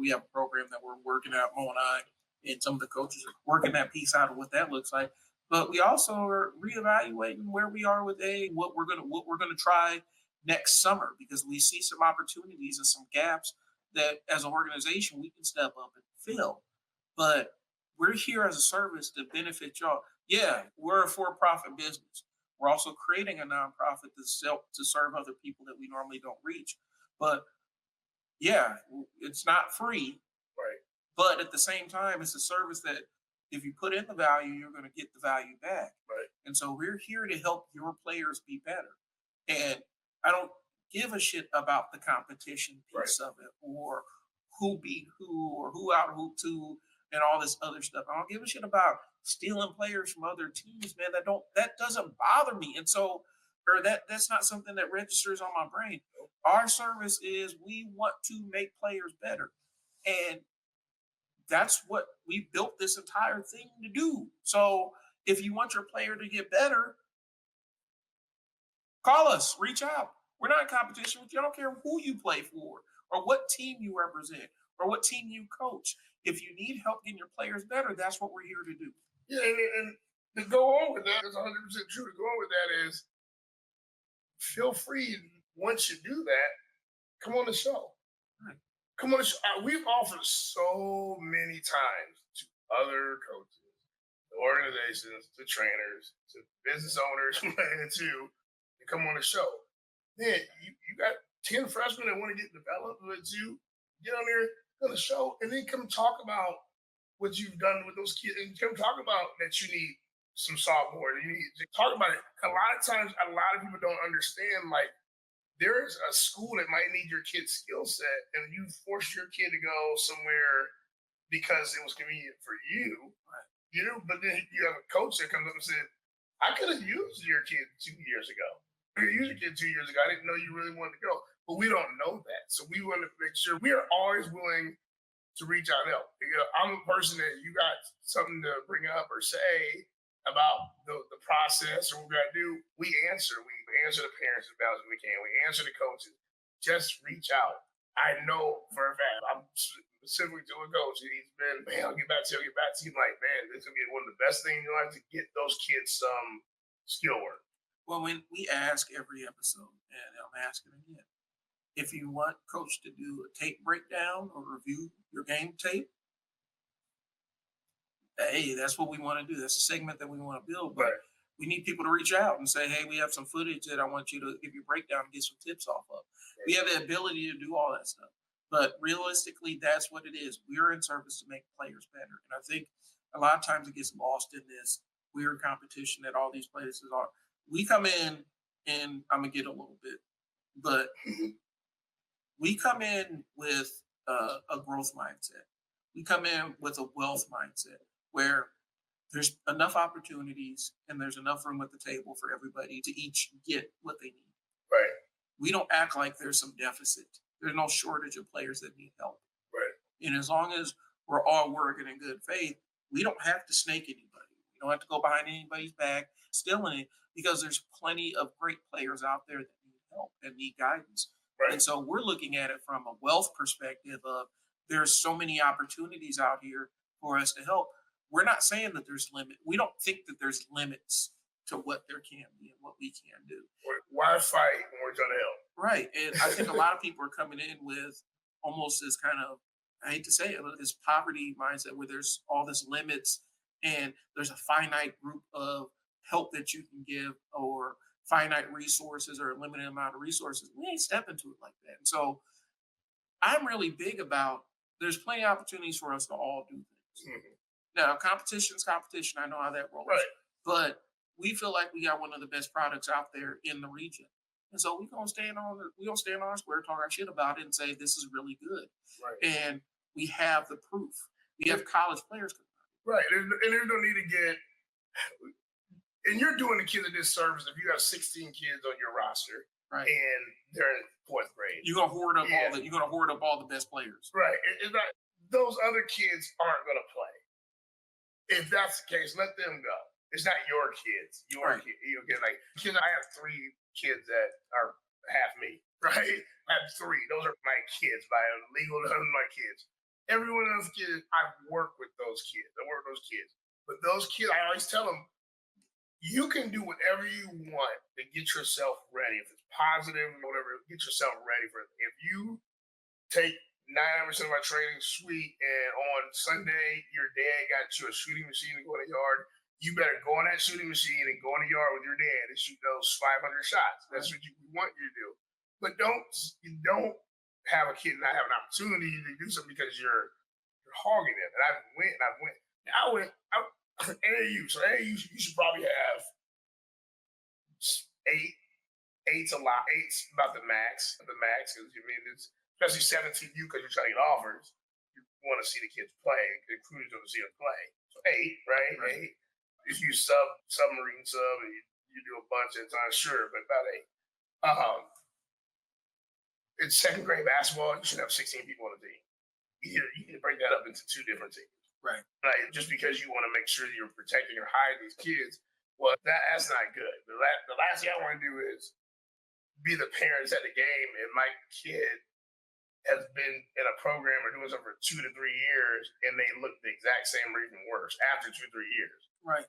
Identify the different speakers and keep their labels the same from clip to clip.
Speaker 1: we have a program that we're working out, Mo and I, and some of the coaches are working that piece out of what that looks like. But we also are reevaluating where we are with what we're gonna try next summer because we see some opportunities and some gaps that as an organization we can step up and fill. But we're here as a service to benefit y'all. Yeah, we're a for-profit business. We're also creating a nonprofit to serve other people that we normally don't reach. But yeah, it's not free,
Speaker 2: Right.
Speaker 1: but at the same time, it's a service that if you put in the value, you're going to get the value back.
Speaker 2: Right.
Speaker 1: And so we're here to help your players be better. And I don't give a shit about the competition
Speaker 2: Right.
Speaker 1: piece of it or who beat who or who out hooped who and all this other stuff. I don't give a shit about stealing players from other teams, man. That doesn't bother me. And so or that's not something that registers on my brain. Our service is we want to make players better. And that's what we built this entire thing to do. So if you want your player to get better, call us, reach out. We're not in competition with you. I don't care who you play for or what team you represent or what team you coach. If you need help getting your players better, that's what we're here to do.
Speaker 2: Yeah, and to go on with that, it's 100% true. To go on with that is feel free once you do that, come on the show.
Speaker 1: Right.
Speaker 2: Come on the show. We've offered so many times to other coaches, to organizations, to trainers, to business owners, to come on the show. Man, you got 10 freshmen that want to get developed with you. Get on there on the show and then come talk about what you've done with those kids and come talk about that you need some sophomore. You need to talk about it. A lot of times, a lot of people don't understand, like, there's a school that might need your kid's skill set and you force your kid to go somewhere because it was convenient for you, but then you have a coach that comes up and said, I could have used your kid 2 years ago. I could have used your kid 2 years ago. I didn't know you really wanted to go. But we don't know that. So we want to make sure we are always willing to reach out and help. I'm a person that you got something to bring up or say about the process or what we got to do. We answer. We answer the parents as best as we can. We answer the coaches. Just reach out. I know for a fact, I'm specifically to a coach, and he's been, man, I'll get back to you. I'm like, man, this is going to be one of the best things in your life to get those kids some skill work.
Speaker 1: Well, when we ask every episode, and I'm asking again, if you want coach to do a tape breakdown or review your game tape, hey, that's what we want to do. That's a segment that we want to build. But we need people to reach out and say, hey, we have some footage that I want you to give you a breakdown and get some tips off of. We have the ability to do all that stuff. But realistically, that's what it is. We're in service to make players better. And I think a lot of times it gets lost in this weird competition that all these places are. We come in, and I'm going to get a little bit, but we come in with a growth mindset. We come in with a wealth mindset where there's enough opportunities and there's enough room at the table for everybody to each get what they need.
Speaker 2: Right.
Speaker 1: We don't act like there's some deficit. There's no shortage of players that need help.
Speaker 2: Right.
Speaker 1: And as long as we're all working in good faith, we don't have to snake anybody. We don't have to go behind anybody's back, stealing it, because there's plenty of great players out there that need help and need guidance.
Speaker 2: Right.
Speaker 1: And so we're looking at it from a wealth perspective of there's so many opportunities out here for us to help. We're not saying that there's limit. We don't think that there's limits to what there can be and what we can do.
Speaker 2: Why fight when we're trying to help?
Speaker 1: Right. And I think a lot of people are coming in with almost this kind of, I hate to say it, this poverty mindset where there's all this limits and there's a finite group of help that you can give or finite resources or a limited amount of resources. We ain't stepping to it like that. And so I'm really big about there's plenty of opportunities for us to all do things.
Speaker 2: Mm-hmm.
Speaker 1: Now, competition's competition. I know how that rolls.
Speaker 2: Right.
Speaker 1: But we feel like we got one of the best products out there in the region. And so we're gonna stand on our square, talk our shit about it, and say this is really good.
Speaker 2: Right.
Speaker 1: And we have the proof. We have college players.
Speaker 2: Right. And there's no need to get. And you're doing the kids a disservice if you have 16 kids on your roster,
Speaker 1: right,
Speaker 2: and they're in fourth grade.
Speaker 1: You're gonna hoard up all the best players.
Speaker 2: Right. It's not, those other kids aren't gonna play. If that's the case, let them go. It's not your kids. Your kid. You get like kids. I have 3 kids that are half me. Right. I have 3. Those are my kids. By legal, those are my kids. Every one of those kids, I've worked with those kids. I work with those kids. But those kids, I always tell them, you can do whatever you want to get yourself ready. If it's positive or whatever, get yourself ready for it. If you take 90% of my training sweet and on Sunday your dad got you a shooting machine to go in the yard, you better go on that shooting machine and go in the yard with your dad and shoot those 500 shots. That's what we want you to do. But don't have a kid not have an opportunity to do something because you're hogging them. And I went. AAU. So AAU, you should probably have eight. Eight's a lot. Eight's about the max. Because it's especially 17U because you're trying to get offers. You want to see the kids play. The recruiters want to see them play. So eight, right? Eight. If you submarine sub, and you do a bunch at times, sure, but about eight. In second grade basketball, you should have 16 people on the team. You can break that up into two different teams.
Speaker 1: Right.
Speaker 2: Just because you want to make sure that you're protecting or hiding these kids, well, that's not good. The last thing I want to do is be the parents at the game, and my kid has been in a program or doing something for 2 to 3 years, and they look the exact same or even worse after 2 to 3 years.
Speaker 1: Right.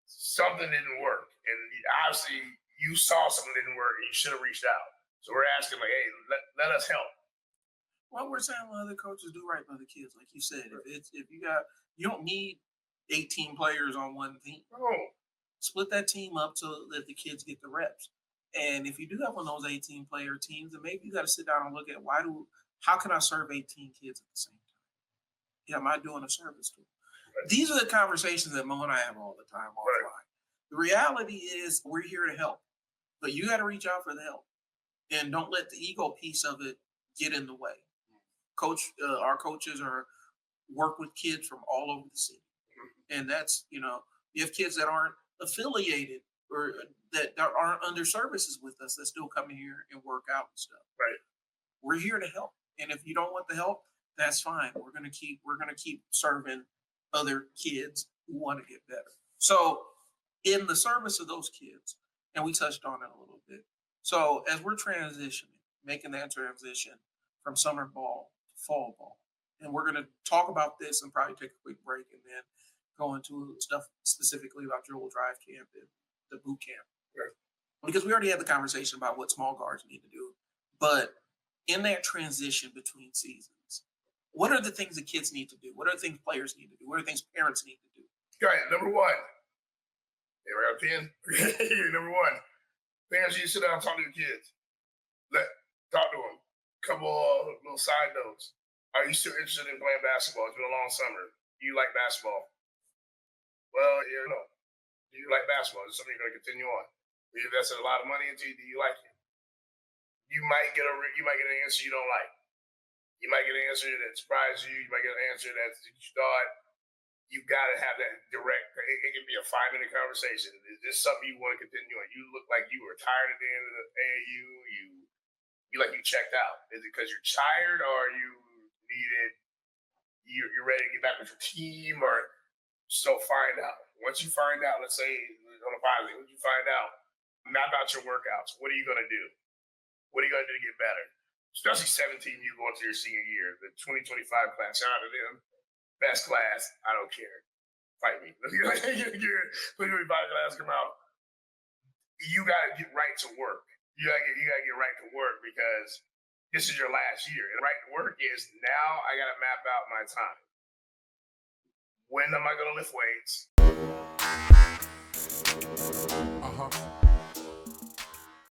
Speaker 2: Something didn't work, and obviously you saw something didn't work, and you should have reached out. So we're asking, like, hey, let us help.
Speaker 1: Well, we're saying what other coaches do right by the kids, like you said. If you don't need 18 players on one team.
Speaker 2: No.
Speaker 1: Split that team up so that the kids get the reps. And if you do have one of those 18 player teams, then maybe you got to sit down and look at how can I serve 18 kids at the same time? Yeah, am I doing a service to them? Right. These are the conversations that Mo and I have all the time offline. Right. The reality is we're here to help, but you got to reach out for the help, and don't let the ego piece of it get in the way. Our coaches work with kids from all over the city, and that's you have kids that aren't affiliated or that aren't under services with us that still come in here and work out and stuff.
Speaker 2: Right.
Speaker 1: We're here to help, and if you don't want the help, that's fine. We're gonna keep serving other kids who want to get better. So, in the service of those kids, and we touched on it a little bit. So, as we're making that transition from summer ball to fall ball, and we're gonna talk about this and probably take a quick break and then go into stuff specifically about Jewel Drive Camp and the boot camp.
Speaker 2: Right.
Speaker 1: Because we already had the conversation about what small guards need to do. But in that transition between seasons, what are the things that kids need to do? What are the things players need to do? What are the things parents need to do?
Speaker 2: Right. Number one. Here we got a pen. Number one. Parents, you sit down and talk to your kids. Talk to them. Couple of little side notes. Are you still interested in playing basketball? It's been a long summer. Do you like basketball? Well, no. Do you like basketball? Is it something you're going to continue on? You invested a lot of money into it. Do you like it? You might get an answer you don't like. You might get an answer that surprised you. You might get an answer that you thought. You got to have that direct. It can be a 5-minute conversation. Is this something you want to continue on? You look like you were tired at the end of the AAU. You like you checked out. Is it because you're tired, or you're ready to get back with your team, or so find out. Once you find out, let's say on a positive, once you find out, map out your workouts. What are you going to do? What are you going to do to get better? Especially 17, you going to your senior year, the 2025 class. Shout out to them. Best class. I don't care. Fight me. Your 2025 class come out. You got to get right to work. You got to get right to work because this is your last year. And right to work is now I got to map out my time. When am I going to lift weights?